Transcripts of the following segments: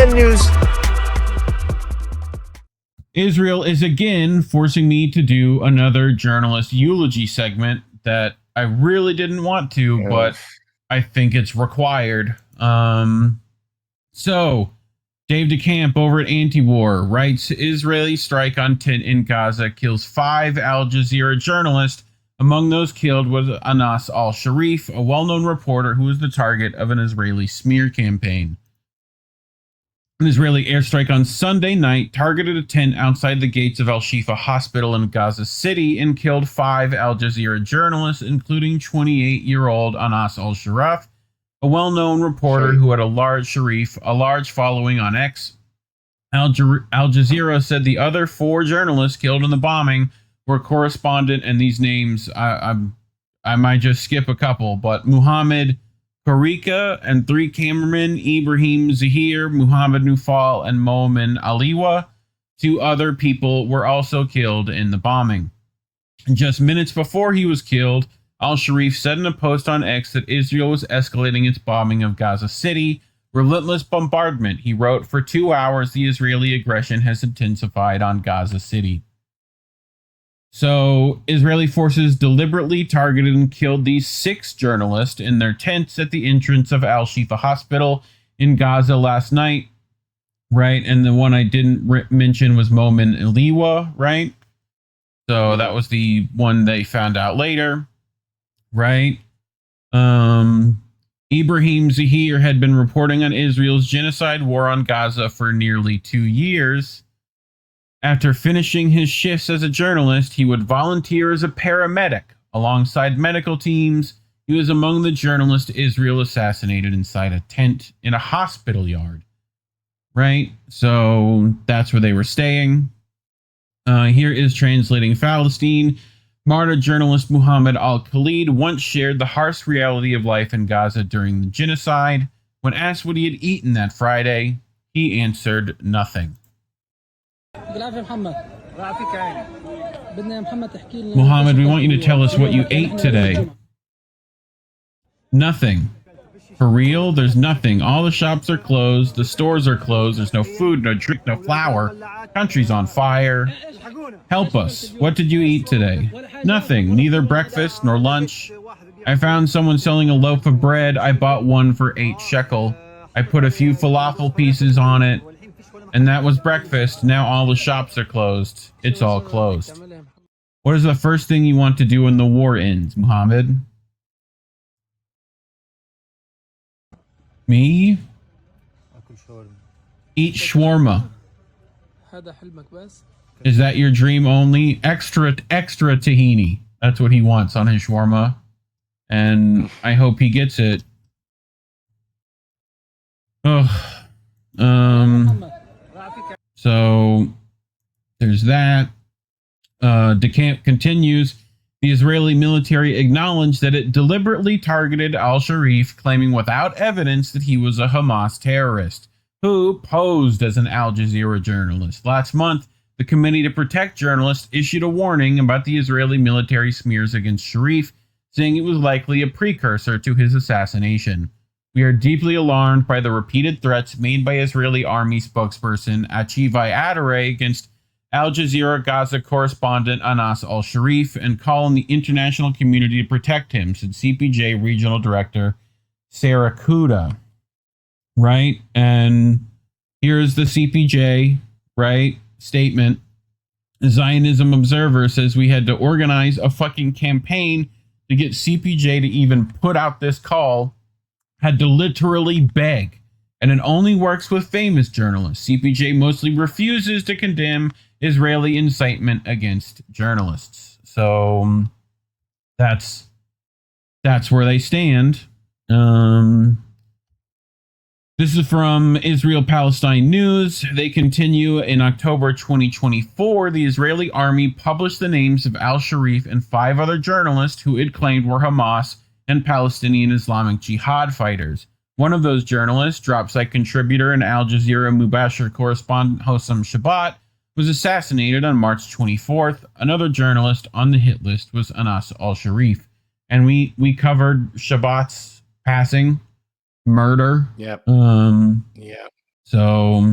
CNN News. Israel is again forcing me to do another journalist eulogy segment that I really didn't want to, but I think it's required. So Dave DeCamp over at Anti-War writes, Israeli strike on tent in Gaza kills 5 Al Jazeera journalists. Among those killed was Anas al-Sharif, a well-known reporter who was the target of an Israeli smear campaign. An Israeli airstrike on Sunday night targeted a tent outside the gates of Al-Shifa Hospital in Gaza City and killed 5 Al Jazeera journalists, including 28-year-old Anas al-Sharif, a well-known reporter who had a large following on X. Al Jazeera said the other 4 journalists killed in the bombing were correspondent, and these names, I might just skip a couple, but Muhammad Karika and 3 cameramen, Ibrahim Zahir, Muhammad Nufal, and Momin Aliwa. 2 other people were also killed in the bombing. And just minutes before he was killed, al-Sharif said in a post on X that Israel was escalating its bombing of Gaza City. Relentless bombardment, he wrote, for 2 hours the Israeli aggression has intensified on Gaza City. So, Israeli forces deliberately targeted and killed these 6 journalists in their tents at the entrance of Al-Shifa Hospital in Gaza last night, right? And the one I didn't mention was Momin Aliwa, right? So, that was the one they found out later, right? Ibrahim Zahir had been reporting on Israel's genocide war on Gaza for nearly 2 years. After finishing his shifts as a journalist, he would volunteer as a paramedic alongside medical teams. He was among the journalists Israel assassinated inside a tent in a hospital yard. Right? So that's where they were staying. Here is translating Palestine. Martyr journalist Muhammad al-Khalid once shared the harsh reality of life in Gaza during the genocide. When asked what he had eaten that Friday, he answered nothing. Muhammad, we want you to tell us what you ate today. Nothing. For real, there's nothing. All the shops are closed. The stores are closed. There's no food, no drink, no flour. Country's on fire. Help us. What did you eat today? Nothing. Neither breakfast nor lunch. I found someone selling a loaf of bread. I bought one for 8 shekel. I put a few falafel pieces on it. And that was breakfast. Now all the shops are closed. It's all closed. What is the first thing you want to do when the war ends, Muhammad? Me? Eat shawarma. Is that your dream only? Extra tahini. That's what he wants on his shawarma. And I hope he gets it. So there's that. DeCamp continues. The Israeli military acknowledged that it deliberately targeted al-Sharif, claiming without evidence that he was a Hamas terrorist who posed as an Al Jazeera journalist. Last month, the Committee to Protect Journalists issued a warning about the Israeli military smears against Sharif, saying it was likely a precursor to his assassination. We are deeply alarmed by the repeated threats made by Israeli army spokesperson Achivai Adare against Al Jazeera Gaza correspondent Anas al-Sharif and call on the international community to protect him, said CPJ Regional Director Sarah Kuda. Right? And here's the CPJ, right, statement. The Zionism Observer says we had to organize a fucking campaign to get CPJ to even put out this call. Had to literally beg. And it only works with famous journalists. CPJ mostly refuses to condemn Israeli incitement against journalists. So that's where they stand. This is from Israel-Palestine News. They continue in October 2024. The Israeli army published the names of al-Sharif and 5 other journalists who it claimed were Hamas and Palestinian Islamic Jihad fighters. One of those journalists, drop site contributor and Al Jazeera Mubashir correspondent Hossam Shabbat, was assassinated on March 24th. Another journalist on the hit list was Anas al-Sharif. And we covered Shabbat's passing, murder. Yep. Yeah. So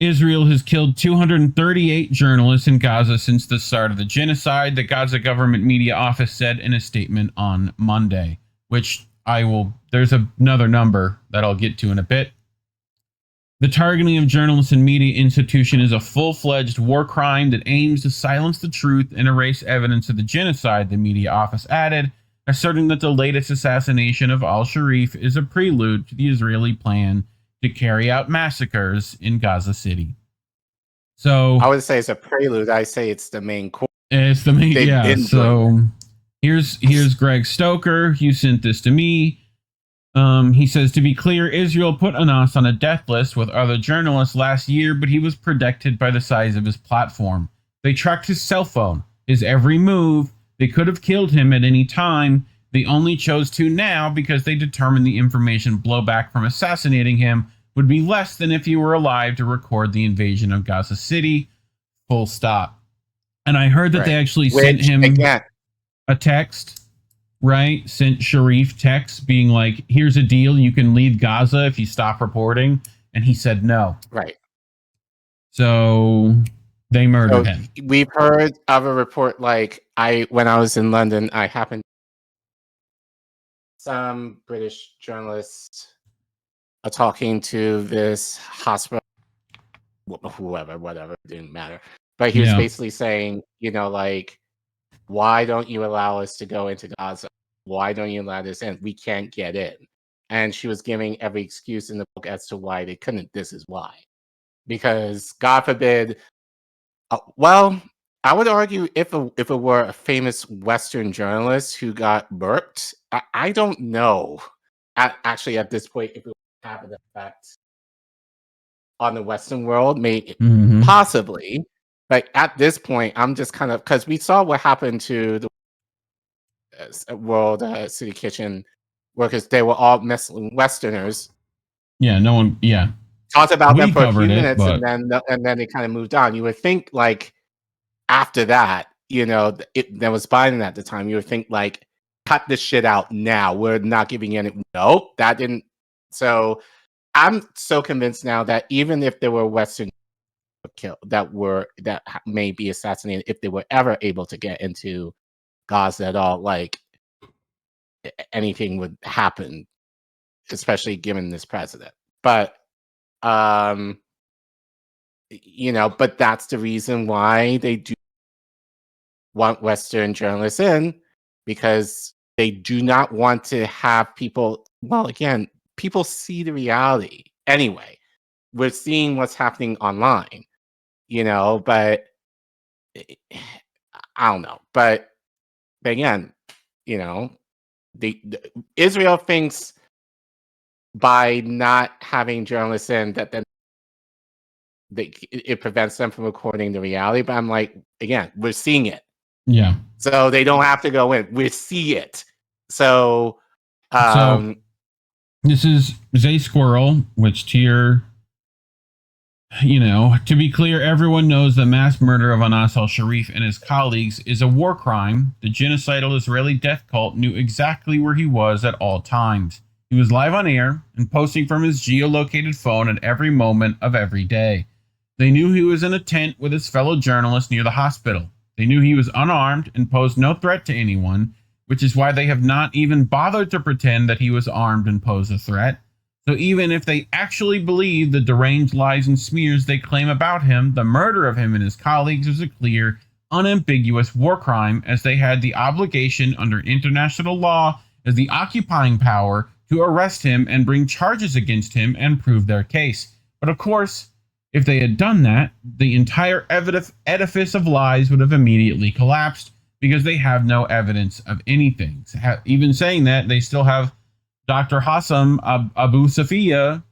Israel has killed 238 journalists in Gaza since the start of the genocide, the Gaza government media office said in a statement on Monday, which there's another number that I'll get to in a bit. The targeting of journalists and media institution is a full-fledged war crime that aims to silence the truth and erase evidence of the genocide, the media office added, asserting that the latest assassination of al-Sharif is a prelude to the Israeli plan to carry out massacres in Gaza City. So I would say it's a prelude. I say it's the main course. It's the main, yeah. So here's Greg Stoker. You sent this to me. He says, to be clear, Israel put Anas on a death list with other journalists last year, but he was protected by the size of his platform. They tracked his cell phone, his every move. They could have killed him at any time. They only chose to now because they determined the information blowback from assassinating him would be less than if he were alive to record the invasion of Gaza City. Full stop. And I heard that they actually sent him a text, right? Sent Sharif text being like, here's a deal. You can leave Gaza if you stop reporting. And he said no. Right. So they murdered him. We've heard of a report when I was in London, I happened some British journalists are talking to this hospital, whatever, it didn't matter. But he was basically saying, why don't you allow us to go into Gaza? Why don't you let us in? We can't get in. And she was giving every excuse in the book as to why they couldn't. This is why. Because, God forbid, I would argue if it were a famous Western journalist who got burped, I don't know. Actually, at this point, if it would have an effect on the Western world, maybe possibly. But at this point, I'm just kind of, because we saw what happened to the World City Kitchen workers. They were all Westerners. Yeah, no one. Yeah, talked about them for a few minutes, and then they kind of moved on. You would think after that, there was Biden at the time. You would think cut this shit out now. We're not giving any. Nope, that didn't. So I'm so convinced now that even if there were Western killed that may be assassinated, if they were ever able to get into Gaza at all, anything would happen, especially given this president. But but that's the reason why they do want Western journalists in, because they do not want to have people. Well, again, people see the reality anyway. We're seeing what's happening online, but I don't know. But again, the Israel thinks by not having journalists in that then it prevents them from recording the reality. But I'm again, we're seeing it. Yeah. So they don't have to go in. We see it. So this is Zay Squirrel, which tier, to be clear, everyone knows the mass murder of Anas al-Sharif and his colleagues is a war crime. The genocidal Israeli death cult knew exactly where he was at all times. He was live on air and posting from his geolocated phone at every moment of every day. They knew he was in a tent with his fellow journalists near the hospital. They knew he was unarmed and posed no threat to anyone, which is why they have not even bothered to pretend that he was armed and posed a threat. So even if they actually believe the deranged lies and smears they claim about him, the murder of him and his colleagues was a clear, unambiguous war crime, as they had the obligation under international law as the occupying power to arrest him and bring charges against him and prove their case. But of course, if they had done that, the entire edifice of lies would have immediately collapsed because they have no evidence of anything. Even saying that, they still have Dr. Hassam Abu Safia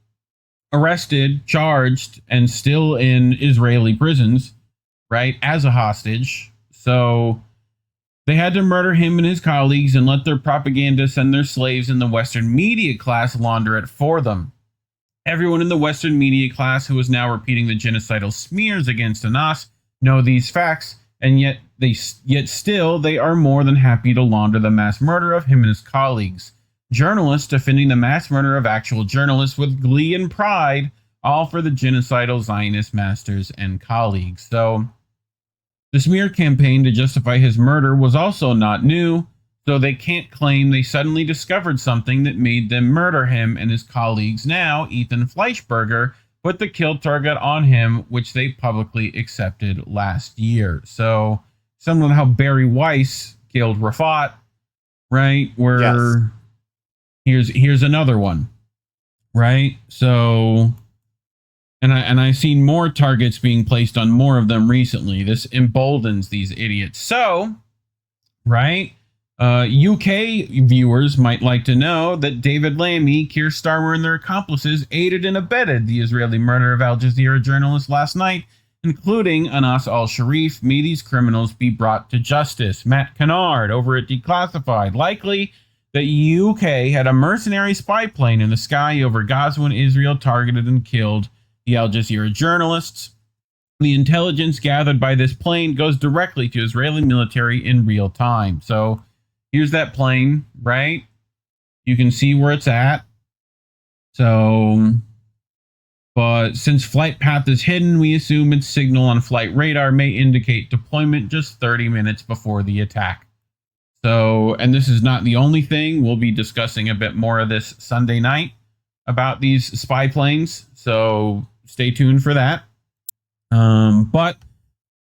arrested, charged, and still in Israeli prisons, right, as a hostage. So they had to murder him and his colleagues and let their propagandists and their slaves in the Western media class launder it for them. Everyone in the Western media class who is now repeating the genocidal smears against Anas know these facts, and yet still they are more than happy to launder the mass murder of him and his colleagues. Journalists defending the mass murder of actual journalists with glee and pride all for the genocidal Zionist masters and colleagues. So the smear campaign to justify his murder was also not new, so they can't claim they suddenly discovered something that made them murder him and his colleagues. Now, Ethan Fleischberger put the kill target on him, which they publicly accepted last year. So, similar to how Barry Weiss killed Rafat, right? Where here's another one, right? So, and I've seen more targets being placed on more of them recently. This emboldens these idiots. So, right? UK viewers might like to know that David Lammy, Keir Starmer, and their accomplices aided and abetted the Israeli murder of Al Jazeera journalist last night, including Anas al-Sharif. May these criminals be brought to justice. Matt Kennard over at Declassified. Likely that UK had a mercenary spy plane in the sky over Gaza when Israel targeted and killed the Al Jazeera journalists. The intelligence gathered by this plane goes directly to Israeli military in real time. So here's that plane, right? You can see where it's at. So, but since flight path is hidden, we assume its signal on flight radar may indicate deployment just 30 minutes before the attack. So, and this is not the only thing. We'll be discussing a bit more of this Sunday night about these spy planes. So stay tuned for that. But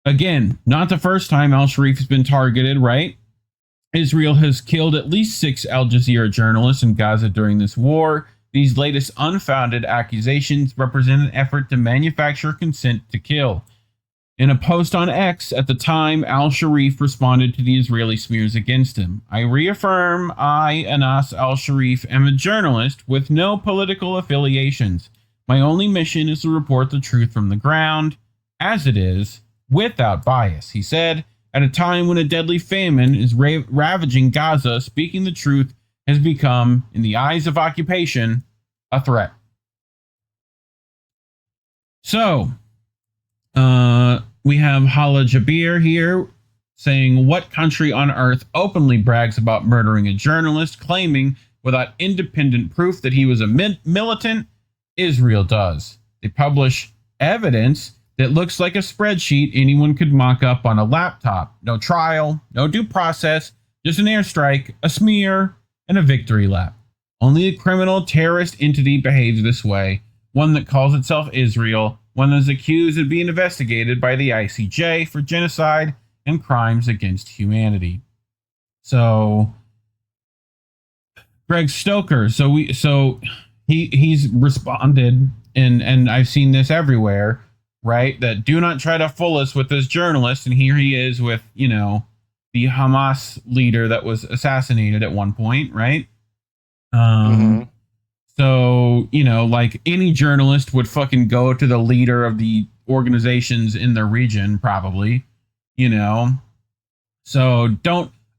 again, not the first time al-Sharif has been targeted, right? Israel has killed at least 6 Al Jazeera journalists in Gaza during this war. These latest unfounded accusations represent an effort to manufacture consent to kill. In a post on X at the time, al-Sharif responded to the Israeli smears against him. I reaffirm I, Anas al-Sharif, am a journalist with no political affiliations. My only mission is to report the truth from the ground, as it is, without bias, he said. At a time when a deadly famine is ravaging Gaza, speaking the truth has become, in the eyes of occupation, a threat. So, we have Hala Jabir here saying, what country on earth openly brags about murdering a journalist, claiming without independent proof that he was a militant? Israel does. They publish evidence that looks like a spreadsheet anyone could mock up on a laptop. No trial, no due process, just an airstrike, a smear, and a victory lap. Only a criminal terrorist entity behaves this way, one that calls itself Israel, one that is accused of being investigated by the ICJ for genocide and crimes against humanity. So, Greg Stoker, he's responded, and I've seen this everywhere, right? That do not try to fool us with this journalist. And here he is with, the Hamas leader that was assassinated at one point, right? So, like any journalist would fucking go to the leader of the organizations in their region, probably, So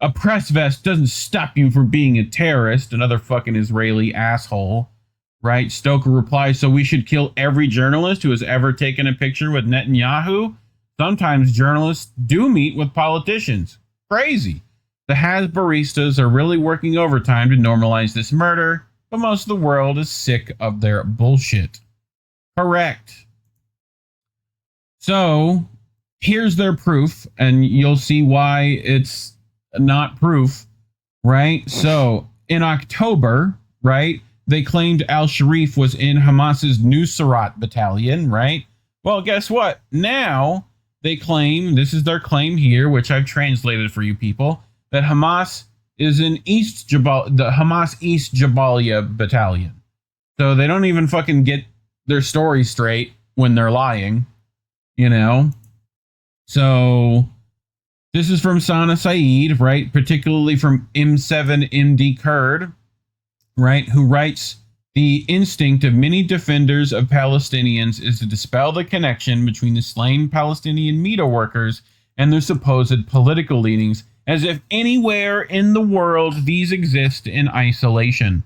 a press vest doesn't stop you from being a terrorist, another fucking Israeli asshole. Right? Stoker replies, so we should kill every journalist who has ever taken a picture with Netanyahu? Sometimes journalists do meet with politicians. Crazy. The Haz baristas are really working overtime to normalize this murder, but most of the world is sick of their bullshit. Correct. So, here's their proof, and you'll see why it's not proof, right? So, in October, right, they claimed al-Sharif was in Hamas's Nusrat battalion, right? Well, guess what? Now they claim, this is their claim here, which I've translated for you people, that Hamas is in the Hamas East Jabalia battalion. So they don't even fucking get their story straight when they're lying, So this is from Sana Saeed, right? Particularly from M7MD Kurd, right, who writes, the instinct of many defenders of Palestinians is to dispel the connection between the slain Palestinian metal workers and their supposed political leanings, as if anywhere in the world these exist in isolation.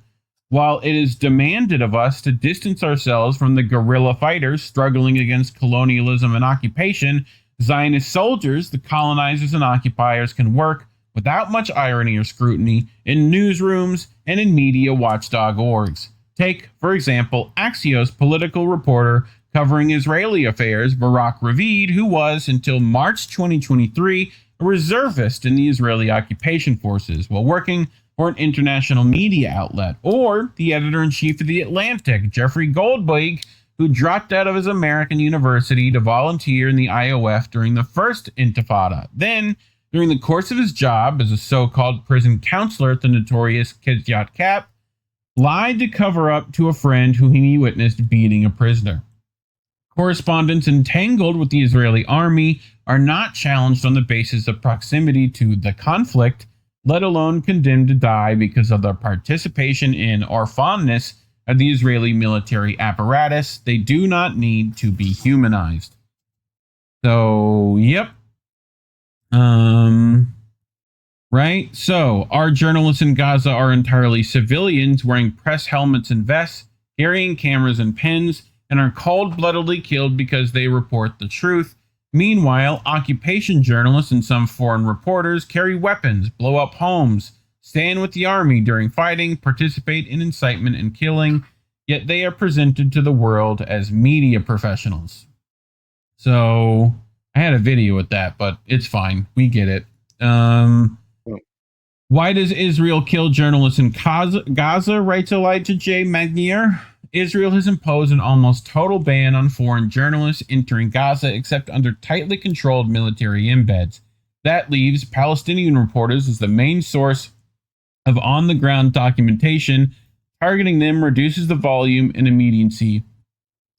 While it is demanded of us to distance ourselves from the guerrilla fighters struggling against colonialism and occupation, Zionist soldiers, the colonizers and occupiers, can work without much irony or scrutiny in newsrooms and in media watchdog orgs. Take, for example, Axios political reporter covering Israeli affairs, Barak Ravid, who was, until March 2023, a reservist in the Israeli occupation forces while working for an international media outlet. Or the editor-in-chief of The Atlantic, Jeffrey Goldberg, who dropped out of his American university to volunteer in the IOF during the first Intifada. Then, during the course of his job as a so-called prison counselor at the notorious Kiryat Cap, lied to cover up to a friend who he witnessed beating a prisoner. Correspondents entangled with the Israeli army are not challenged on the basis of proximity to the conflict, let alone condemned to die because of their participation in or fondness of the Israeli military apparatus. They do not need to be humanized. So, yep. Right? So, our journalists in Gaza are entirely civilians wearing press helmets and vests, carrying cameras and pens, and are cold-bloodedly killed because they report the truth. Meanwhile, occupation journalists and some foreign reporters carry weapons, blow up homes, stand with the army during fighting, participate in incitement and killing, yet they are presented to the world as media professionals. So, I had a video with that, but it's fine. We get it. Why does Israel kill journalists in Gaza? Writes Elijah J. Magnier. Israel has imposed an almost total ban on foreign journalists entering Gaza except under tightly controlled military embeds. That leaves Palestinian reporters as the main source of on-the-ground documentation. Targeting them reduces the volume and immediacy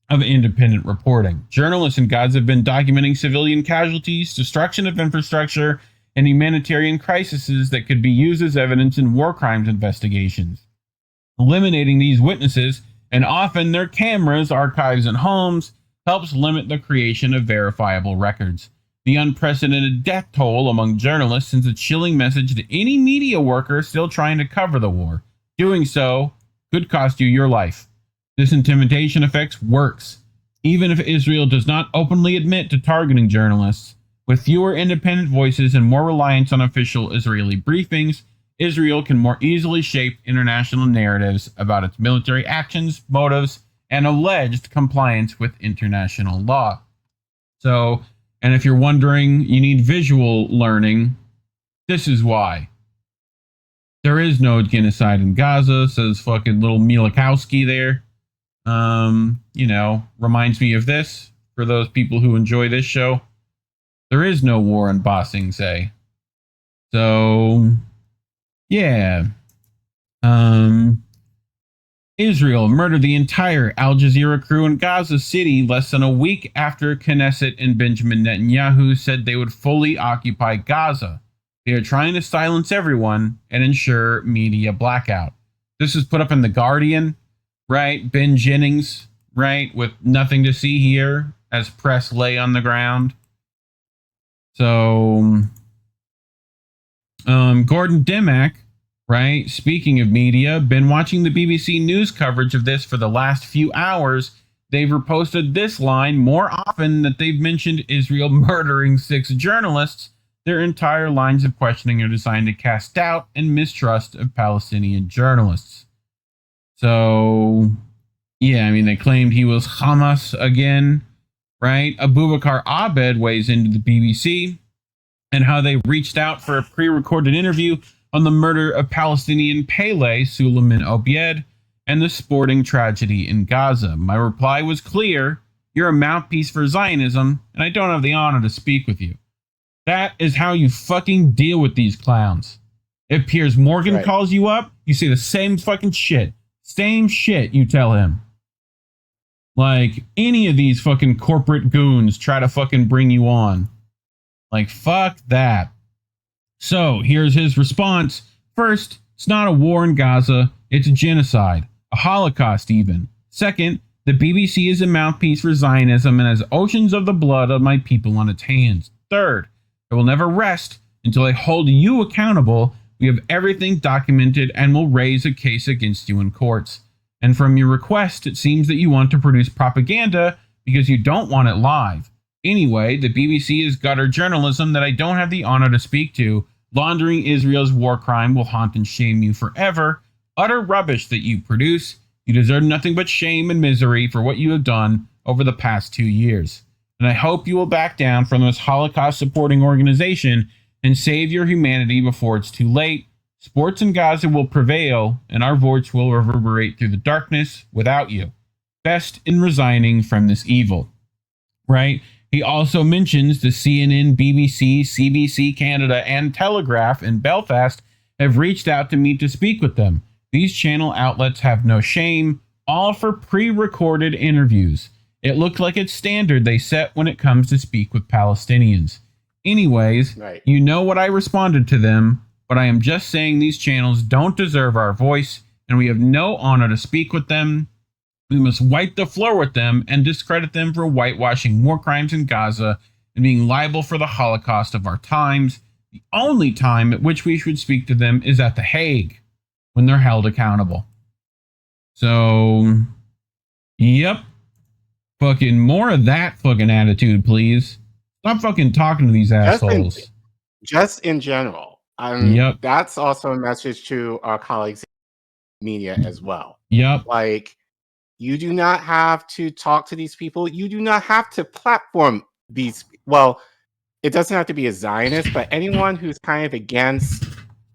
of independent reporting. Journalists in Gaza have been documenting civilian casualties, destruction of infrastructure, and humanitarian crises that could be used as evidence in war crimes investigations. Eliminating these witnesses, and often their cameras, archives, and homes, helps limit the creation of verifiable records. The unprecedented death toll among journalists sends a chilling message to any media worker still trying to cover the war. Doing so could cost you your life. This intimidation effect works, even if Israel does not openly admit to targeting journalists. With fewer independent voices and more reliance on official Israeli briefings, Israel can more easily shape international narratives about its military actions, motives, and alleged compliance with international law. So, and if you're wondering, you need visual learning, this is why. There is no genocide in Gaza, says fucking little Milikowski there. Reminds me of this, for those people who enjoy this show. There is no war in Bossing, say. So, yeah. Israel murdered the entire Al-Jazeera crew in Gaza City less than a week after Knesset and Benjamin Netanyahu said they would fully occupy Gaza. They are trying to silence everyone and ensure media blackout. This is put up in The Guardian, right? Ben Jennings, right? With nothing to see here as press lay on the ground. So, Gordon Dimmack, right? Speaking of media, been watching the BBC news coverage of this for the last few hours. They've reposted this line more often that they've mentioned Israel murdering 6 journalists. Their entire lines of questioning are designed to cast doubt and mistrust of Palestinian journalists. So, yeah, I mean, they claimed he was Hamas again. Right? Abubakar Abed weighs into the BBC and how they reached out for a pre-recorded interview on the murder of Palestinian Pele Suleiman Obied and the sporting tragedy in Gaza. My reply was clear. You're a mouthpiece for Zionism, and I don't have the honor to speak with you. That is how you fucking deal with these clowns. If Piers Morgan calls you up, you say the same fucking shit. Same shit you tell him. Like, any of these fucking corporate goons try to fucking bring you on. Like, fuck that. So, here's his response. First, it's not a war in Gaza. It's a genocide. A Holocaust, even. Second, the BBC is a mouthpiece for Zionism and has oceans of the blood of my people on its hands. Third, it will never rest until I hold you accountable. We have everything documented and will raise a case against you in courts. And from your request, it seems that you want to produce propaganda because you don't want it live. Anyway, the BBC is gutter journalism that I don't have the honor to speak to. Laundering Israel's war crime will haunt and shame you forever. Utter rubbish that you produce. You deserve nothing but shame and misery for what you have done over the past 2 years. And I hope you will back down from this Holocaust-supporting organization and save your humanity before it's too late. Sports in Gaza will prevail, and our voice will reverberate through the darkness without you. Best in resigning from this evil. Right? He also mentions the CNN, BBC, CBC Canada, and Telegraph in Belfast have reached out to me to speak with them. These channel outlets have no shame, all for pre-recorded interviews. It looked like it's standard they set when it comes to speak with Palestinians. Anyways, You know what I responded to them, but I am just saying these channels don't deserve our voice, and we have no honor to speak with them. We must wipe the floor with them and discredit them for whitewashing war crimes in Gaza and being liable for the Holocaust of our times. The only time at which we should speak to them is at The Hague, when they're held accountable. So, yep. Fucking more of that fucking attitude, please. Stop fucking talking to these assholes. Just in general. Yep. That's also a message to our colleagues in media as well. Yep. Like, you do not have to talk to these people. You do not have to platform these. Well, it doesn't have to be a Zionist, but anyone who's kind of against.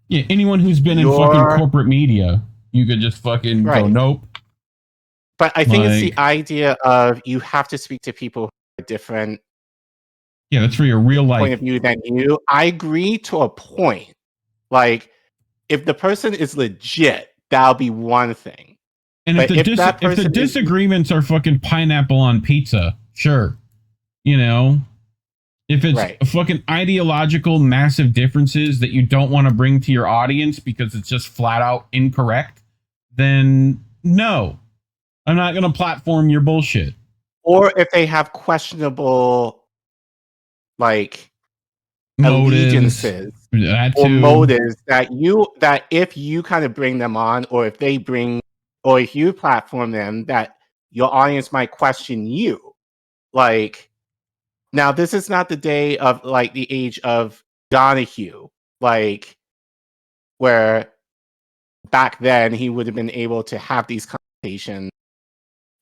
Yeah, anyone who's been in fucking corporate media, you could just fucking go, nope. But I think it's the idea of you have to speak to people who are different. Yeah, that's for your real life point of view than you. I agree to a point. Like, if the person is legit, that'll be one thing. And if the disagreements are fucking pineapple on pizza, sure. You know, if it's fucking ideological massive differences that you don't want to bring to your audience because it's just flat out incorrect, then no. I'm not going to platform your bullshit. Or if they have questionable, like, motives, allegiances or motives that if you kind of bring them on, or if they bring, or if you platform them, that your audience might question you. Like, now this is not the day of, like, the age of Donahue, like, where back then he would have been able to have these conversations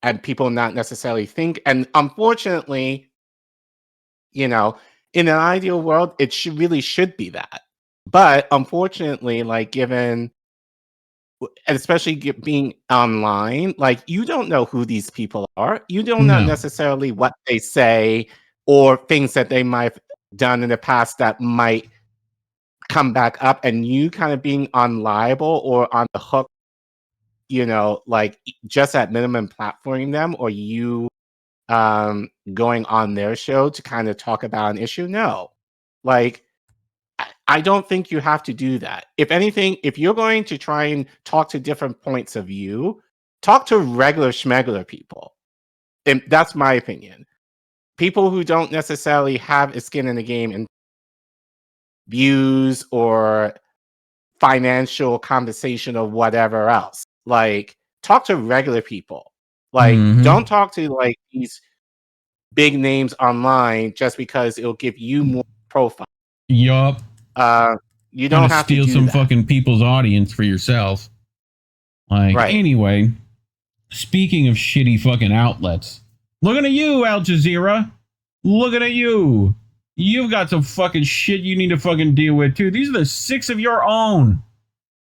and people not necessarily think. And unfortunately, you know, in an ideal world, it really should be that. But unfortunately, like, given, and especially being online, like, you don't know who these people are. You don't know necessarily what they say or things that they might have done in the past that might come back up, and you kind of being unliable or on the hook, you know, like, just at minimum platforming them, or you going on their show to kind of talk about an issue. No, like, I don't think you have to do that. If anything, if you're going to try and talk to different points of view, talk to regular schmegular people. And that's my opinion. People who don't necessarily have a skin in the game and views or financial compensation or whatever else. Like, talk to regular people. Like, don't talk to, like, these big names online just because it'll give you more profile. Yup. You don't have to steal some fucking people's audience for yourself. Like, anyway, speaking of shitty fucking outlets, looking at you, Al-Jazeera. Looking at you. You've got some fucking shit you need to fucking deal with, too. These are the 6 of your own.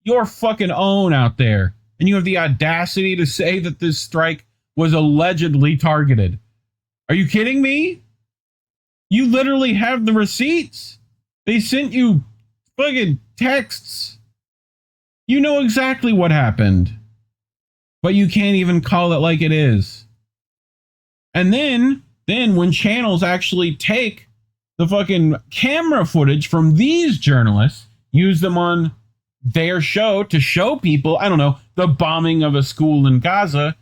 Your fucking own out there. And you have the audacity to say that this strike was allegedly targeted. Are you kidding me? You literally have the receipts. They sent you fucking texts. You know exactly what happened. But you can't even call it like it is. And then when channels actually take the fucking camera footage from these journalists, use them on their show to show people, I don't know, the bombing of a school in Gaza,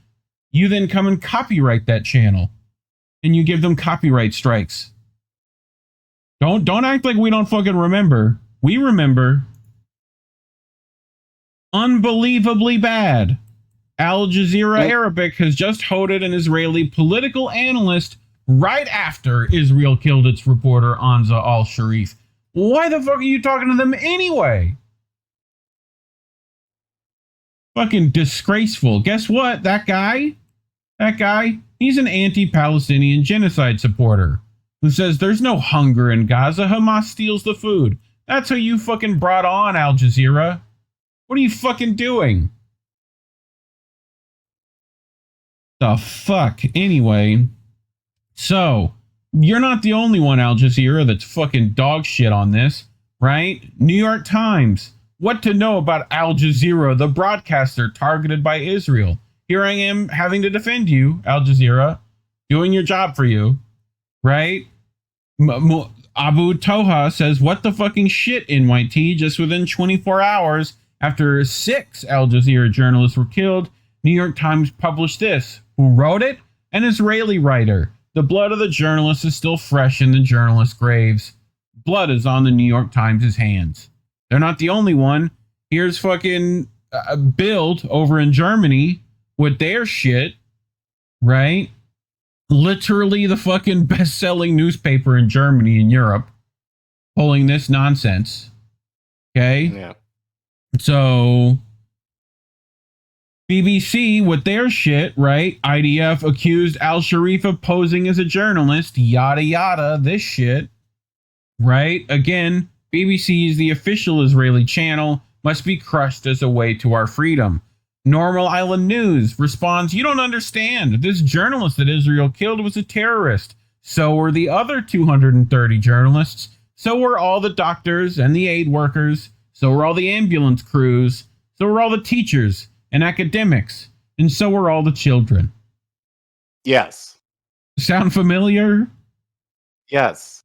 you then come and copyright that channel. And you give them copyright strikes. Don't act like we don't fucking remember. We remember. Unbelievably bad. Al-Jazeera Arabic has just hosted an Israeli political analyst right after Israel killed its reporter Anza al-Sharif. Why the fuck are you talking to them anyway? Fucking disgraceful. Guess what? That guy, he's an anti-Palestinian genocide supporter who says there's no hunger in Gaza. Hamas steals the food. That's who you fucking brought on, Al Jazeera. What are you fucking doing? The fuck? Anyway, so you're not the only one, Al Jazeera, that's fucking dog shit on this, right? New York Times. What to know about Al Jazeera, the broadcaster targeted by Israel? Here I am having to defend you, Al Jazeera, doing your job for you, right? Abu Toha says, what the fucking shit, NYT? Just within 24 hours after 6 Al Jazeera journalists were killed, New York Times published this. Who wrote it? An Israeli writer. The blood of the journalists is still fresh in the journalists' graves. Blood is on the New York Times' hands. They're not the only one. Here's fucking Bild over in Germany with their shit, right? Literally the fucking best-selling newspaper in Germany and Europe pulling this nonsense. Okay? Yeah. So BBC with their shit, right? IDF accused Al-Sharif of posing as a journalist, yada yada, this shit, right? Again, BBC is the official Israeli channel, must be crushed as a way to our freedom. Normal Island News responds, you don't understand. This journalist that Israel killed was a terrorist. So were the other 230 journalists. So were all the doctors and the aid workers. So were all the ambulance crews. So were all the teachers and academics. And so were all the children. Yes. Sound familiar? Yes.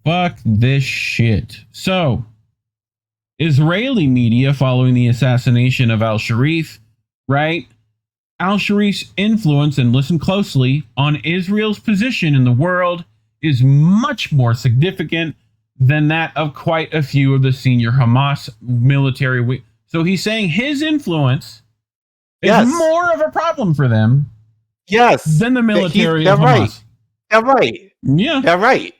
Fuck this shit. So, Israeli media following the assassination of Al-Sharif, right? Al-Sharif's influence, and listen closely, on Israel's position in the world is much more significant than that of quite a few of the senior Hamas military. So he's saying his influence is more of a problem for them than the military of Hamas. Right. They're right. Yeah. They're right.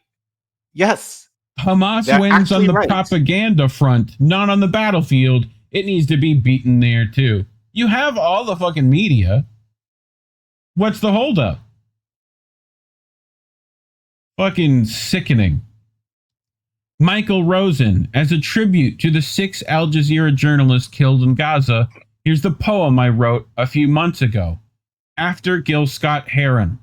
Yes. Hamas wins on the propaganda front, not on the battlefield. It needs to be beaten there, too. You have all the fucking media. What's the holdup? Fucking sickening. Michael Rosen, as a tribute to the 6 Al Jazeera journalists killed in Gaza, here's the poem I wrote a few months ago. After Gil Scott-Heron,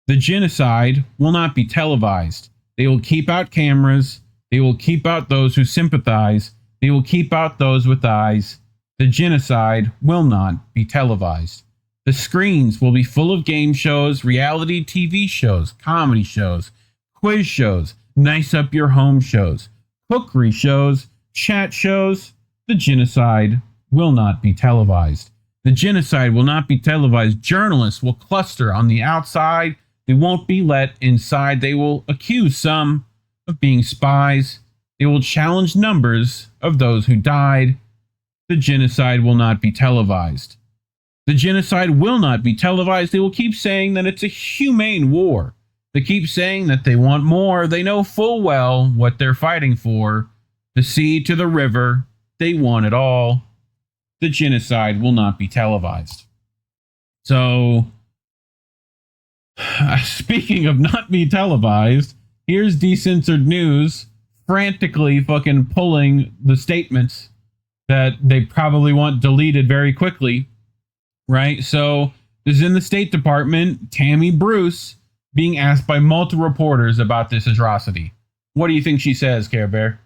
the genocide will not be televised. They will keep out cameras. They will keep out those who sympathize. They will keep out those with eyes. The genocide will not be televised. The screens will be full of game shows, reality TV shows, comedy shows, quiz shows, nice up your home shows, cookery shows, chat shows. The genocide will not be televised. The genocide will not be televised. Journalists will cluster on the outside. They won't be let inside. They will accuse some of being spies. They will challenge numbers of those who died. The genocide will not be televised. The genocide will not be televised. They will keep saying that it's a humane war. They keep saying that they want more. They know full well what they're fighting for. The sea to the river. They want it all. The genocide will not be televised. So, speaking of not be televised, here's Decensored News frantically fucking pulling the statements that they probably want deleted very quickly, right? So this is in the State Department. Tammy Bruce being asked by multiple reporters about this atrocity. What do you think she says, Care Bear?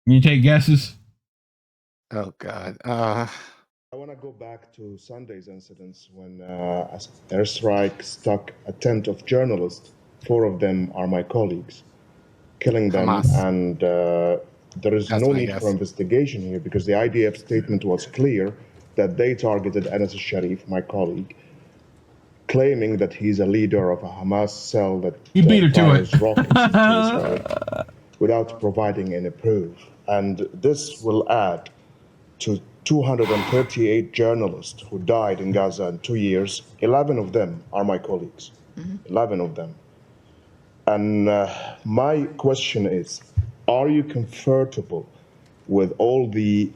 Can you take guesses? Oh, God. I want to go back to Sunday's incidents when an airstrike struck a tent of journalists. 4 of them are my colleagues, killing them. Hamas. And there is no need for investigation here because the IDF statement was clear that they targeted Anas al-Sharif, my colleague, claiming that he's a leader of a Hamas cell that fires rockets into Israel without providing any proof. And this will add to 238 journalists who died in Gaza in 2 years. 11 of them are my colleagues. 11 of them. And my question is, are you comfortable with all the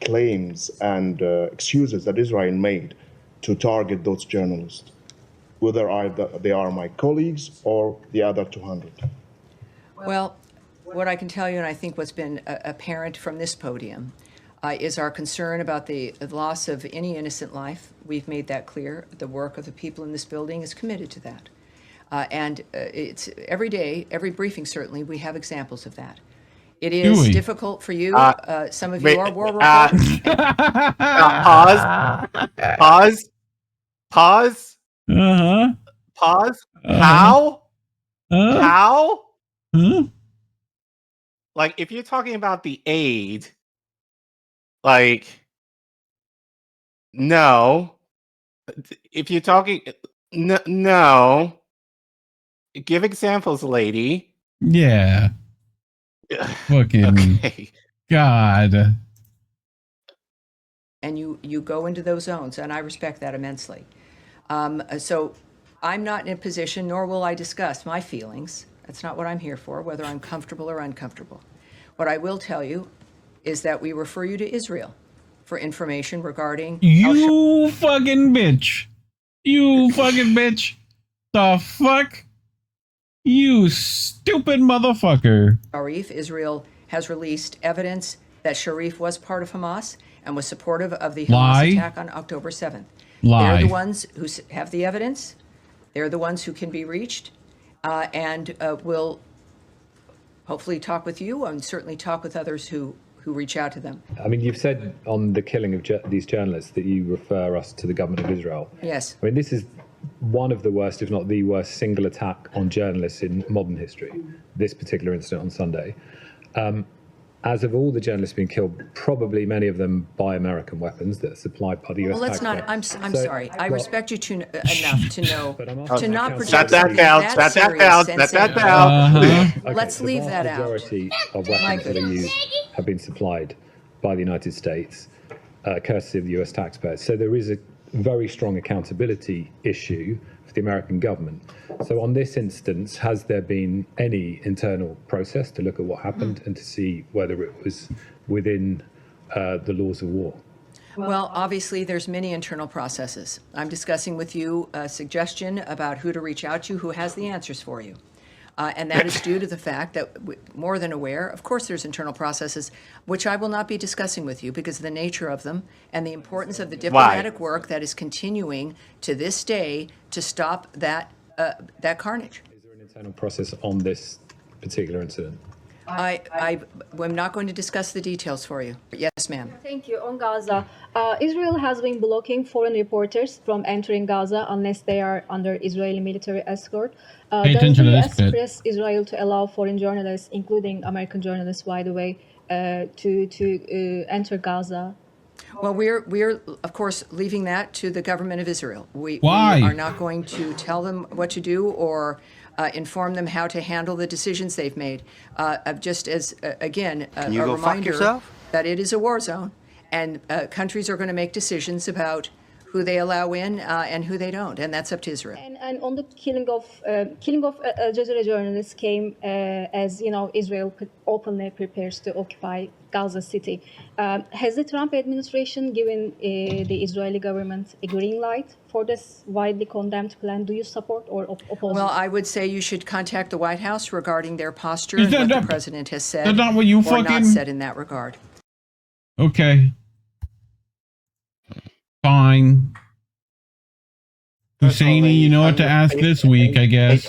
claims and excuses that Israel made to target those journalists, whether they are my colleagues or the other 200. Well, what I can tell you, and I think what's been apparent from this podium, is our concern about the loss of any innocent life. We've made that clear. The work of the people in this building is committed to that. And it's every day, every briefing, certainly, we have examples of that. It is difficult for you. Some of you are war reporters. Pause. Pause. How? How? Like, if you're talking about the aid, like, no. If you're talking, no. Give examples, lady. Yeah. Fucking okay. God. And you go into those zones, and I respect that immensely. So I'm not in a position, nor will I discuss my feelings. That's not what I'm here for, whether I'm comfortable or uncomfortable. What I will tell you is that we refer you to Israel for information regarding... You fucking bitch. You fucking bitch. The fuck? You stupid motherfucker. Sharif, Israel has released evidence that Sharif was part of Hamas and was supportive of the Hamas attack on October 7th. They're the ones who have the evidence. They're the ones who can be reached and will hopefully talk with you and certainly talk with others who reach out to them. I mean, you've said on the killing of these journalists that you refer us to the government of Israel. Yes. I mean, this is one of the worst, if not the worst, single attack on journalists in modern history, this particular incident on Sunday. As of all the journalists being killed, probably many of them by American weapons that are supplied by the US. Well, let's not. I'm sorry. I respect you enough to know to not project. Shut that down. Shut that down. Shut that down. Let's leave that out. The majority of weapons that are used have been supplied by the United States, courtesy of the US taxpayers. So there is a very strong accountability issue for the American government. So on this instance, has there been any internal process to look at what happened and to see whether it was within the laws of war? Well, obviously, there's many internal processes. I'm discussing with you a suggestion about who to reach out to, who has the answers for you. And that is due to the fact that, more than aware, of course there's internal processes, which I will not be discussing with you because of the nature of them and the importance of the diplomatic work that is continuing to this day to stop that carnage. Is there an internal process on this particular incident? I'm not going to discuss the details for you. Yes, ma'am. Thank you. On Gaza, Israel has been blocking foreign reporters from entering Gaza unless they are under Israeli military escort. Pay attention to this bit. Press Israel to allow foreign journalists, including American journalists, by the way, to enter Gaza? Well, we're of course leaving that to the government of Israel. We are not going to tell them what to do or inform them how to handle the decisions they've made. Just as again, a reminder that it is a war zone, and countries are going to make decisions about who they allow in and who they don't, and that's up to Israel. And on the killing of Al-Jazeera journalists came as Israel openly prepares to occupy Gaza City. Has the Trump administration given the Israeli government a green light for this widely condemned plan? Do you support or oppose? Well, I would say you should contact the White House regarding their posture and what the president has said not what you or not said in that regard. Okay. Fine. Husseini, you know what to ask this week, I guess.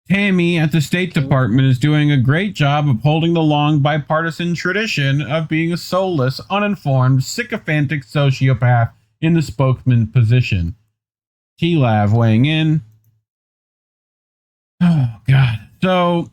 Tammy at the State Department is doing a great job upholding the long bipartisan tradition of being a soulless, uninformed, sycophantic sociopath in the spokesman position. T-Lav weighing in. Oh, God. So,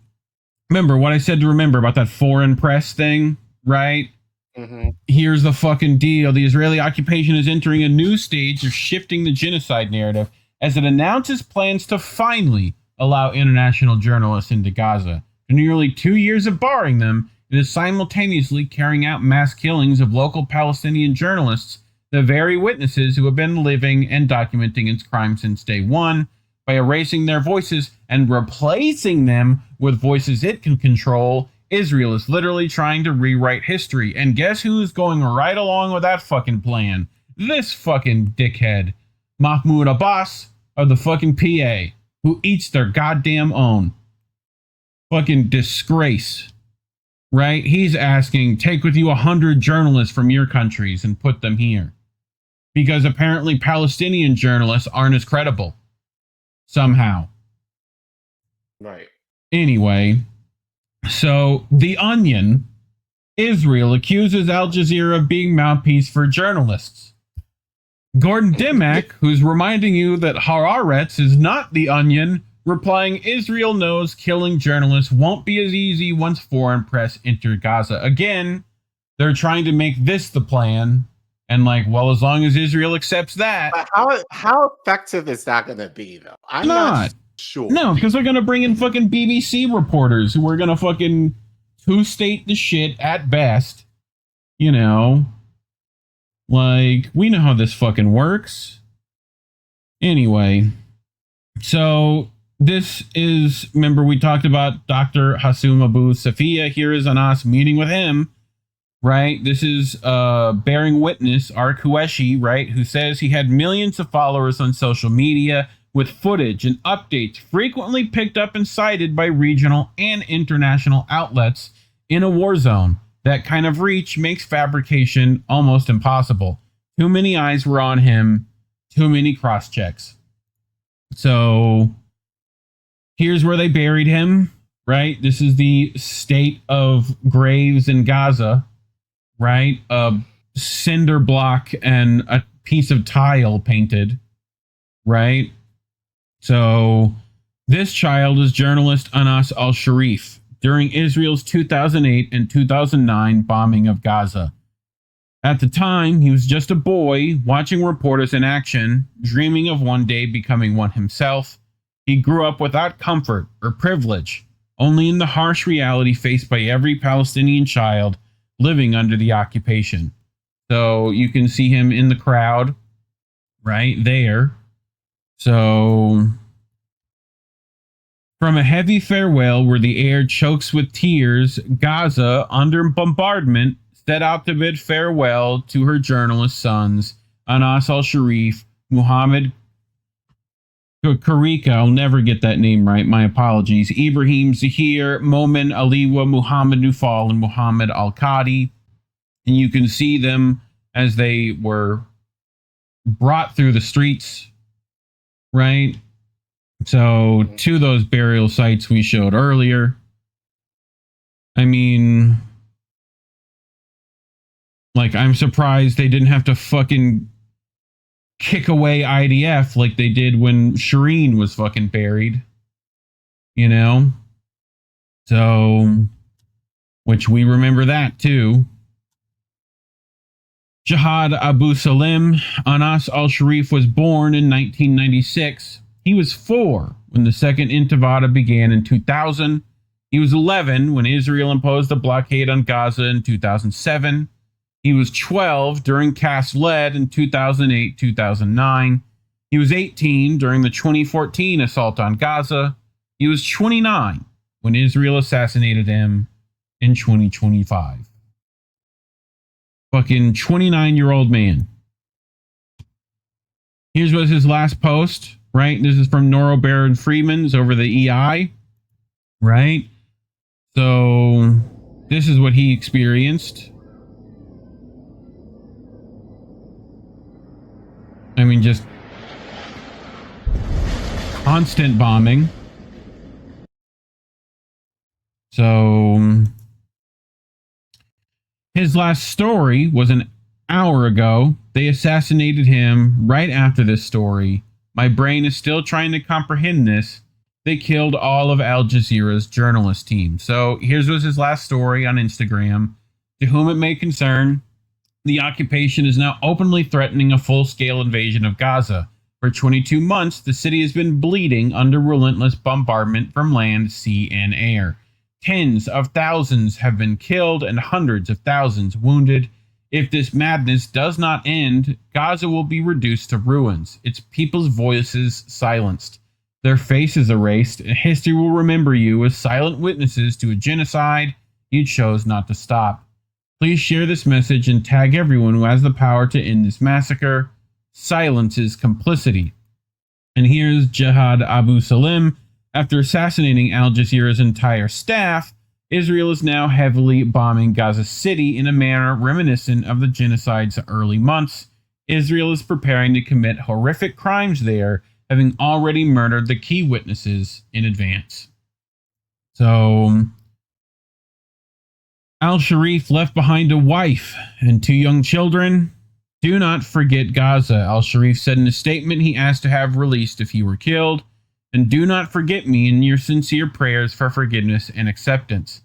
remember what I said to remember about that foreign press thing, right? Mm-hmm. Here's the fucking deal. The Israeli occupation is entering a new stage of shifting the genocide narrative as it announces plans to finally allow international journalists into Gaza. For nearly 2 years of barring them, it is simultaneously carrying out mass killings of local Palestinian journalists, the very witnesses who have been living and documenting its crimes since day one, by erasing their voices and replacing them with voices it can control Israel is literally trying to rewrite history. And guess who's going right along with that fucking plan? This fucking dickhead, Mahmoud Abbas of the fucking PA, who eats their goddamn own. Fucking disgrace. Right? He's asking, take with you 100 journalists from your countries and put them here. Because apparently Palestinian journalists aren't as credible. Somehow. Right. Anyway, so The Onion, Israel accuses Al-Jazeera of being mouthpiece for journalists. Gordon Dimmack, who's reminding you that Haaretz is not The Onion, replying, Israel knows killing journalists won't be as easy once foreign press enter Gaza. Again, they're trying to make this the plan. And like, well, as long as Israel accepts that. But how effective is that going to be, though? I'm not sure. No, because they're going to bring in fucking BBC reporters who are going to fucking two-state the shit at best. You know. Like, we know how this fucking works. Anyway. So, this is, remember we talked about Dr. Hassoum Abu Safia. Here is Anas meeting with him. Right? This is bearing witness, Qureshi, right? Who says he had millions of followers on social media with footage and updates frequently picked up and cited by regional and international outlets in a war zone. That kind of reach makes fabrication almost impossible. Too many eyes were on him. Too many cross-checks. So here's where they buried him, right? This is the state of graves in Gaza. Right? A cinder block and a piece of tile painted. Right? So, this child is journalist Anas al-Sharif during Israel's 2008 and 2009 bombing of Gaza. At the time, he was just a boy watching reporters in action, dreaming of one day becoming one himself. He grew up without comfort or privilege, only in the harsh reality faced by every Palestinian child living under the occupation. So you can see him in the crowd right there. So from a heavy farewell where the air chokes with tears, Gaza, under bombardment, set out to bid farewell to her journalist sons, Anas al-Sharif, Muhammad Karika, I'll never get that name right, my apologies, Ibrahim Zahir, Momin Aliwa, Muhammad Nufal, and Muhammad Al-Qadi. And you can see them as they were brought through the streets, right? So, to those burial sites we showed earlier. I mean, like, I'm surprised they didn't have to fucking kick away IDF like they did when Shireen was fucking buried, you know? So, which we remember that too. Jihad Abu Salim, Anas al-Sharif was born in 1996. He was 4 when the Second Intifada began in 2000. He was 11 when Israel imposed a blockade on Gaza in 2007. He was 12 during Cast Lead in 2008-2009. He was 18 during the 2014 assault on Gaza. He was 29 when Israel assassinated him in 2025. Fucking 29-year-old man. Here's was his last post, right? This is from Noro Baron Freeman's over the EI, right? So this is what he experienced. I mean, just constant bombing. So his last story was an hour ago. They assassinated him right after this story. My brain is still trying to comprehend this. They killed all of Al Jazeera's journalist team. So here's was his last story on Instagram. To whom it may concern, the occupation is now openly threatening a full-scale invasion of Gaza. For 22 months, the city has been bleeding under relentless bombardment from land, sea, and air. Tens of thousands have been killed and hundreds of thousands wounded. If this madness does not end, Gaza will be reduced to ruins, its people's voices silenced, their faces erased, and history will remember you as silent witnesses to a genocide you chose not to stop. Please share this message and tag everyone who has the power to end this massacre. Silence is complicity. And here's Jihad Abu Salim. After assassinating Al Jazeera's entire staff, Israel is now heavily bombing Gaza City in a manner reminiscent of the genocide's early months. Israel is preparing to commit horrific crimes there, having already murdered the key witnesses in advance. So, Al-Sharif left behind a wife and 2 young children. Do not forget Gaza, Al-Sharif said in a statement he asked to have released if he were killed. And do not forget me in your sincere prayers for forgiveness and acceptance.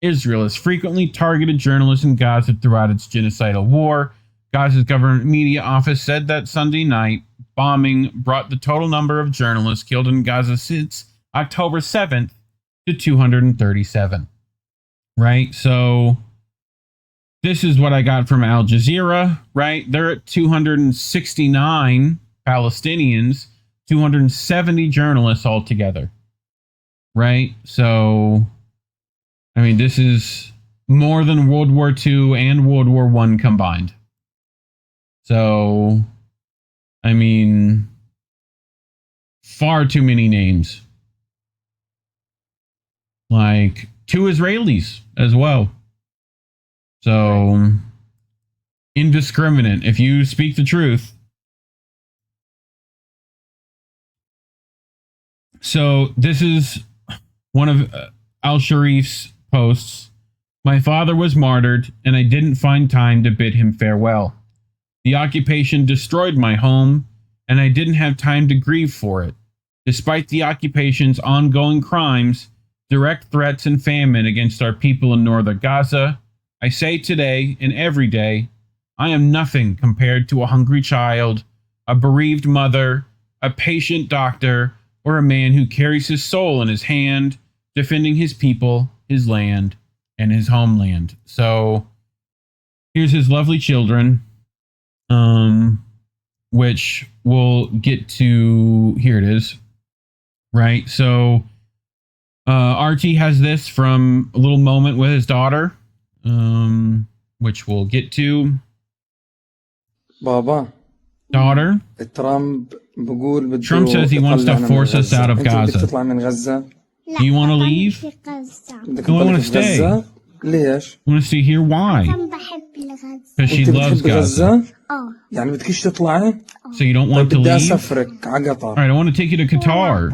Israel has frequently targeted journalists in Gaza throughout its genocidal war. Gaza's government media office said that Sunday night bombing brought the total number of journalists killed in Gaza since October 7th to 237. Right? So this is what I got from Al Jazeera, right? They're at 269 Palestinians, 270 journalists altogether, right? So, I mean, this is more than World War II and World War I combined. So, I mean, far too many names. Like 2 Israelis as well. So, indiscriminate. If you speak the truth. So, this is one of Al-Sharif's posts. My father was martyred, and I didn't find time to bid him farewell. The occupation destroyed my home, and I didn't have time to grieve for it. Despite the occupation's ongoing crimes, direct threats and famine against our people in northern Gaza, I say today and every day, I am nothing compared to a hungry child, a bereaved mother, a patient doctor, or a man who carries his soul in his hand, defending his people, his land, and his homeland. So here's his lovely children, which we'll get to. Here it is. Right. So Archie has this from a little moment with his daughter, which we'll get to. Baba. Daughter. Trump says he wants to force us out of Gaza. Do you want to leave? No, I want to stay. I want to stay here. Why? Because she loves Gaza. So you don't want to leave? All right, I want to take you to Qatar.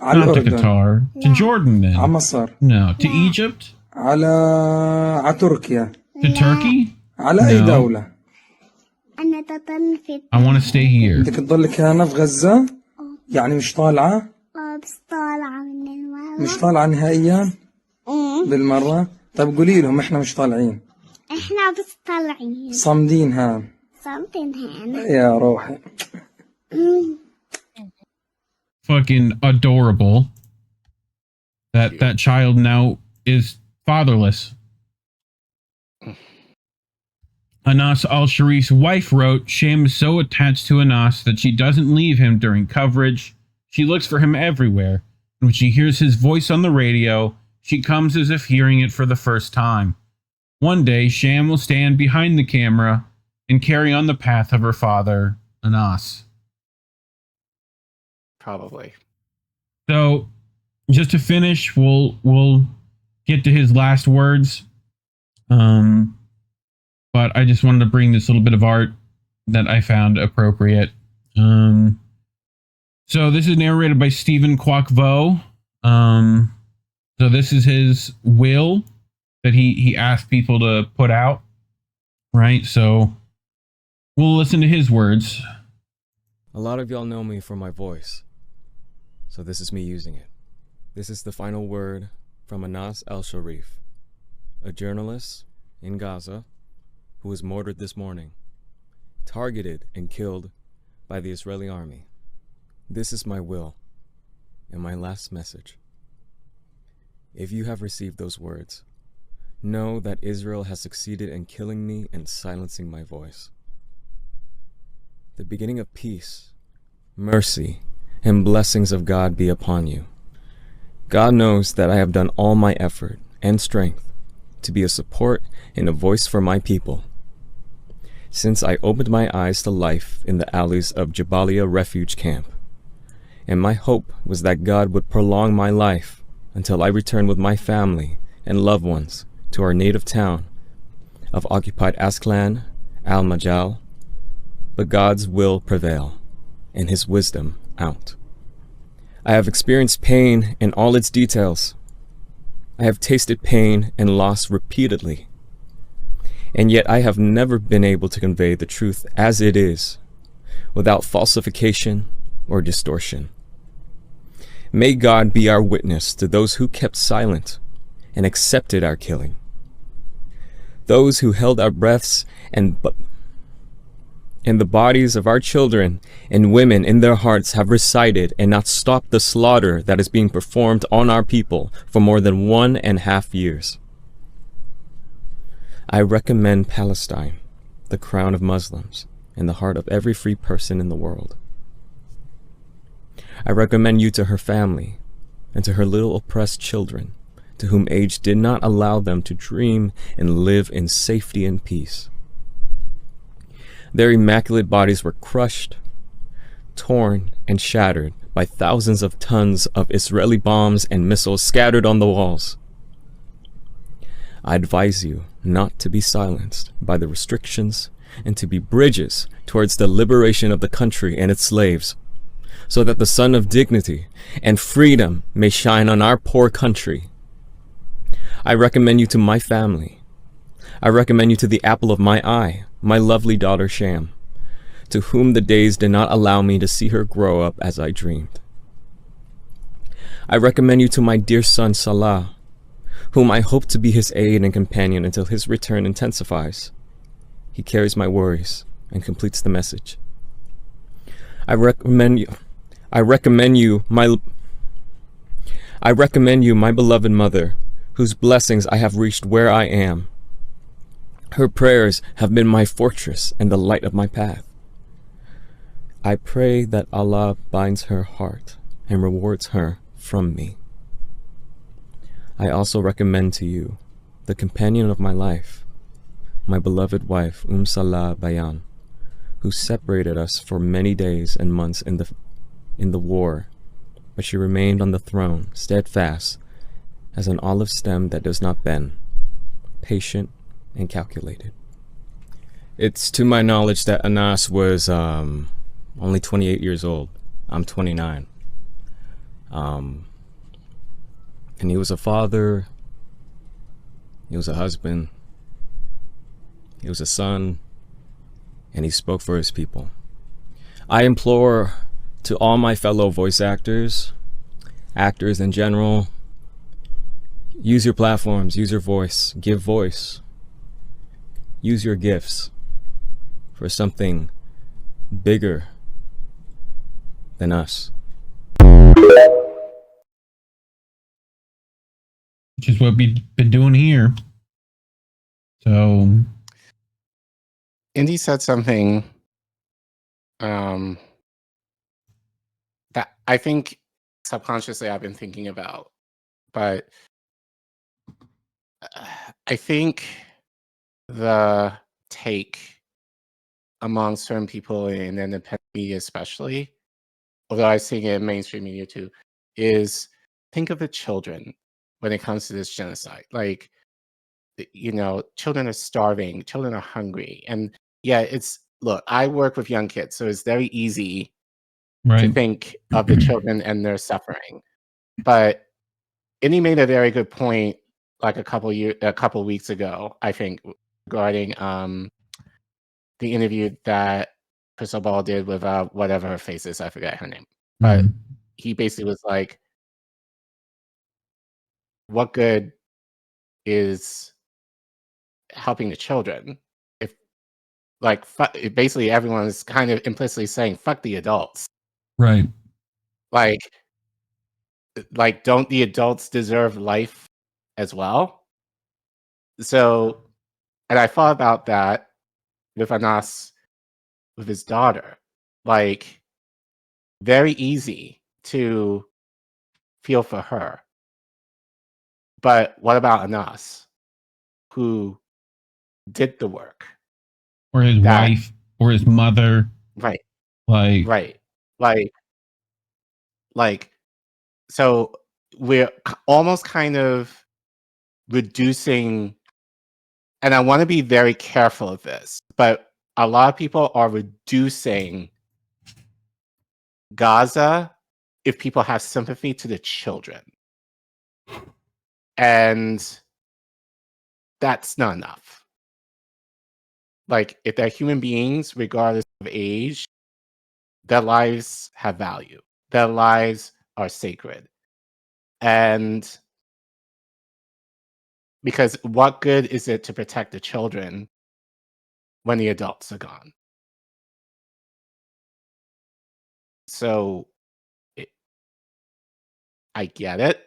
Not to Qatar. To Jordan then. No. To Egypt? To Turkey? No. I want to stay here. بدك تضلك هنا في غزة؟ يعني مش طالعة؟ بس طالعة من المرة. مش طالعة نهائيا؟ بالمرة؟ طيب قولي لهم احنا مش طالعين. احنا بس طالعين. صامدين هان. صامدين هان. يا روحي. Fucking adorable. That child now is fatherless. Anas al-Sharif's wife wrote, Sham is so attached to Anas that she doesn't leave him during coverage. She looks for him everywhere. And when she hears his voice on the radio, she comes as if hearing it for the first time. One day, Sham will stand behind the camera and carry on the path of her father, Anas. Probably. So, just to finish, we'll get to his last words. But I just wanted to bring this little bit of art that I found appropriate. So this is narrated by Stephen Kwok Vo. So this is his will that he asked people to put out. Right? So we'll listen to his words. A lot of y'all know me for my voice. So this is me using it. This is the final word from Anas al-Sharif, a journalist in Gaza who was murdered this morning, targeted and killed by the Israeli army. This is my will and my last message. If you have received those words, know that Israel has succeeded in killing me and silencing my voice. The beginning of peace, mercy, and blessings of God be upon you. God knows that I have done all my effort and strength to be a support and a voice for my people. Since I opened my eyes to life in the alleys of Jabalia Refuge Camp, and my hope was that God would prolong my life until I returned with my family and loved ones to our native town of occupied Ascalon, Al-Majal, but God's will prevail and his wisdom out. I have experienced pain in all its details. I have tasted pain and loss repeatedly, and yet I have never been able to convey the truth as it is, without falsification or distortion. May God be our witness to those who kept silent and accepted our killing, those who held our breaths and the bodies of our children and women in their hearts have recited and not stopped the slaughter that is being performed on our people for more than 1.5 years. I recommend Palestine, the crown of Muslims, in the heart of every free person in the world. I recommend you to her family and to her little oppressed children, to whom age did not allow them to dream and live in safety and peace. Their immaculate bodies were crushed, torn, and shattered by thousands of tons of Israeli bombs and missiles scattered on the walls. I advise you not to be silenced by the restrictions and to be bridges towards the liberation of the country and its slaves, so that the sun of dignity and freedom may shine on our poor country. I recommend you to my family. I recommend you to the apple of my eye, my lovely daughter Sham, to whom the days did not allow me to see her grow up as I dreamed. I recommend you to my dear son Salah, whom I hope to be his aid and companion until his return intensifies. He carries my worries and completes the message. I recommend you, my beloved mother, whose blessings I have reached where I am. Her prayers have been my fortress and the light of my path. I pray that Allah binds her heart and rewards her from me. I also recommend to you the companion of my life, my beloved wife, Salah Bayan, who separated us for many days and months in the war, but she remained on the throne, steadfast as an olive stem that does not bend, patient and calculated. It's to my knowledge that Anas was only 28 years old. I'm 29. And he was a father, he was a husband, he was a son, and he spoke for his people. I implore to all my fellow voice actors in general, use your platforms, use your voice, give voice. Use your gifts for something bigger than us. Which is what we've been doing here. So, Indy said something that I think subconsciously I've been thinking about, but I think the take among certain people in independent media especially, although I see it in mainstream media too, is think of the children when it comes to this genocide. Like, children are starving, children are hungry. And yeah, look, I work with young kids, so it's very easy to think of the children and their suffering. But Indy made a very good point like a couple weeks ago, I think, regarding the interview that Crystal Ball did with whatever her face is, I forget her name. But he basically was like, what good is helping the children if basically everyone is kind of implicitly saying fuck the adults, right? Like don't the adults deserve life as well? So, and I thought about that with Anas, with his daughter. Like, very easy to feel for her. But what about Anas? who did the work. Or his wife, or his mother. Right. Like, so we're almost kind of reducing, and I want to be very careful of this, but a lot of people are reducing Gaza if people have sympathy to the children. And that's not enough. Like, if they're human beings, regardless of age, their lives have value. Their lives are sacred. And because what good is it to protect the children when the adults are gone? So I get it,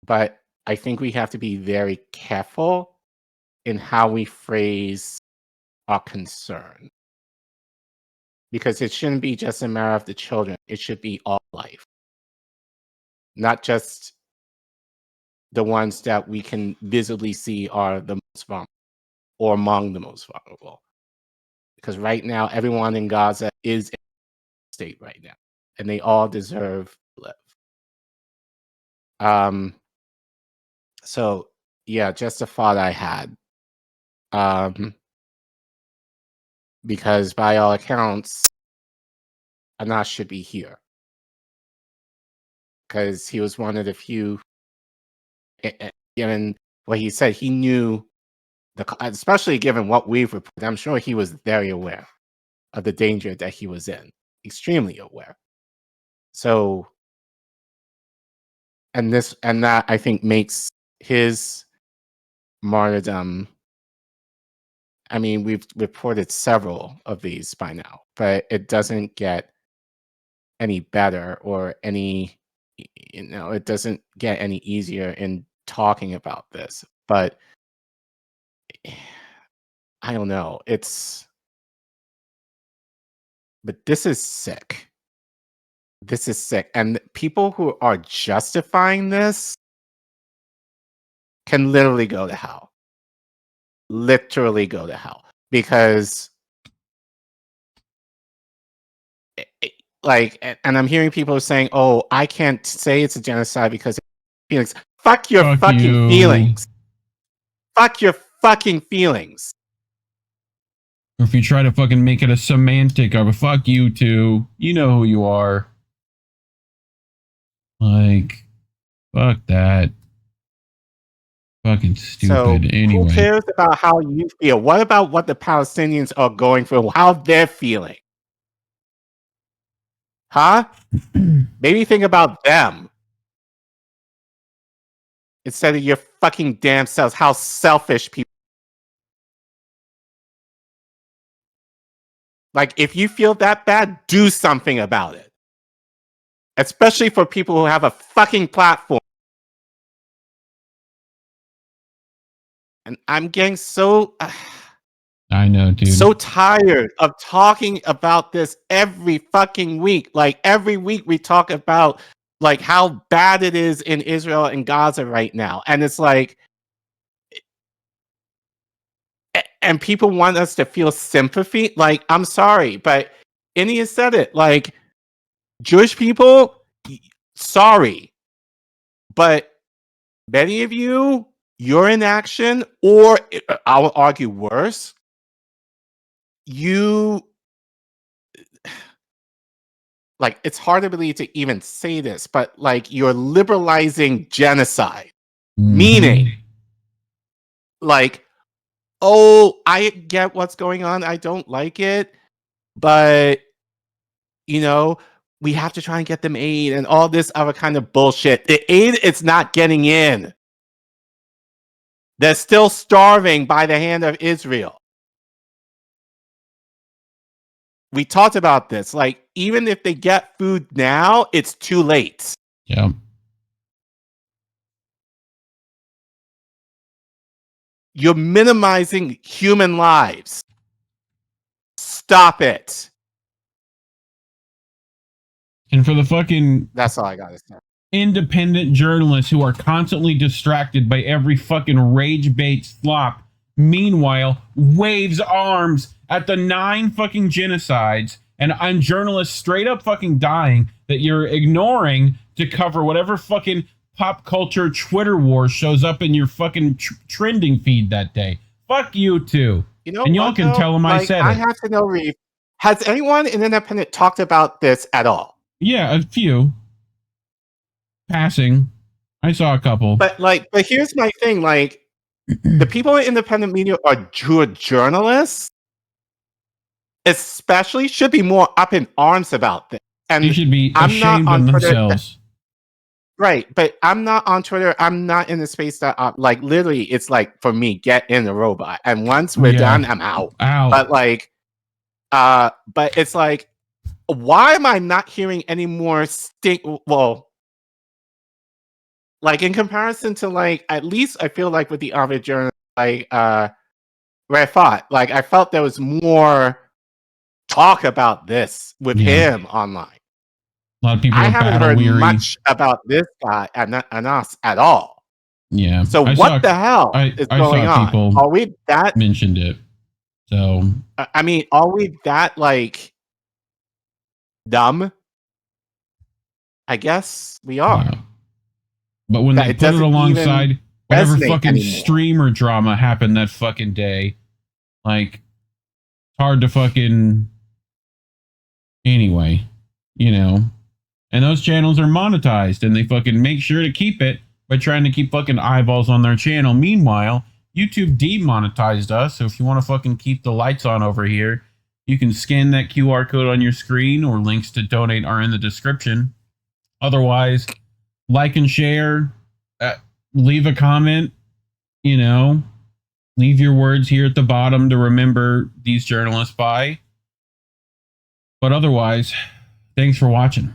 but I think we have to be very careful in how we phrase our concern. Because it shouldn't be just a matter of the children. It should be all life. Not just the ones that we can visibly see are the most vulnerable or among the most vulnerable. Because right now, everyone in Gaza is in a state right now, and they all deserve to live. So yeah, just a thought I had. Because by all accounts, Anas should be here. Because he was one of the few, given what he said, he knew, especially given what we've reported, I'm sure he was very aware of the danger that he was in. Extremely aware. So, and that I think makes his martyrdom. I mean, we've reported several of these by now, but it doesn't get any better or any, it doesn't get any easier in talking about this. But I don't know. But this is sick. This is sick. And people who are justifying this can literally go to hell. Literally go to hell. Because, and I'm hearing people saying, oh, I can't say it's a genocide because feelings. Fuck your fucking feelings. Fuck your fucking feelings. Or if you try to fucking make it a semantic of a fuck you too, you know who you are. Like, fuck that. Fucking stupid. So, anyway. Who cares about how you feel? What about what the Palestinians are going through? How they're feeling? Huh? Maybe think about them. Instead of your fucking damn selves. How selfish people. Like, if you feel that bad, do something about it. Especially for people who have a fucking platform. And I'm getting so... I know, dude. So tired of talking about this every fucking week. Like, every week we talk about, like, how bad it is in Israel and Gaza right now. And it's like... And people want us to feel sympathy. Like, I'm sorry, but India said it. Like, Jewish people, sorry. But many of you, your inaction, or I would argue worse, you, like, it's hard to believe to even say this, but like, you're liberalizing genocide. Meaning, like, oh, I get what's going on. I don't like it, but, you know, we have to try and get them aid and all this other kind of bullshit. The aid is not getting in. They're still starving by the hand of Israel. We talked about this. Like, even if they get food now, it's too late. Yeah. You're minimizing human lives. Stop it. And for the fucking... That's all I gotta say. independent journalists who are constantly distracted by every fucking rage bait slop. Meanwhile, waves arms at the 9 fucking genocides and journalists straight up fucking dying that you're ignoring to cover whatever fucking pop culture Twitter war shows up in your fucking trending feed that day. Fuck you too. You know, and y'all can tell them I said it. I have to know, Reef, has anyone in Independent talked about this at all? Yeah, a few. Passing. I saw a couple. But here's my thing, like, the people in independent media who are journalists, especially, should be more up in arms about this. And they should be ashamed of themselves. Right, but I'm not on Twitter. I'm not in the space that, like, literally, it's like, for me, get in the robot. And once we're done, I'm out. But, like, but it's like, why am I not hearing any more well, like, in comparison to, like, at least I feel like with the other journalists, like, where I felt there was more talk about this with him online. A lot of people I haven't heard much about this guy and us at all. Yeah. So what the hell is going on? People are we that mentioned it? So I mean, are we that like dumb? I guess we are. Yeah. But when they put it alongside whatever fucking streamer drama happened that fucking day, like, it's hard to fucking anyway, you know. And those channels are monetized, and they fucking make sure to keep it by trying to keep fucking eyeballs on their channel. Meanwhile, YouTube demonetized us, so if you want to fucking keep the lights on over here, you can scan that QR code on your screen, or links to donate are in the description. Otherwise, like and share, leave a comment, you know, leave your words here at the bottom to remember these journalists by. But otherwise, thanks for watching.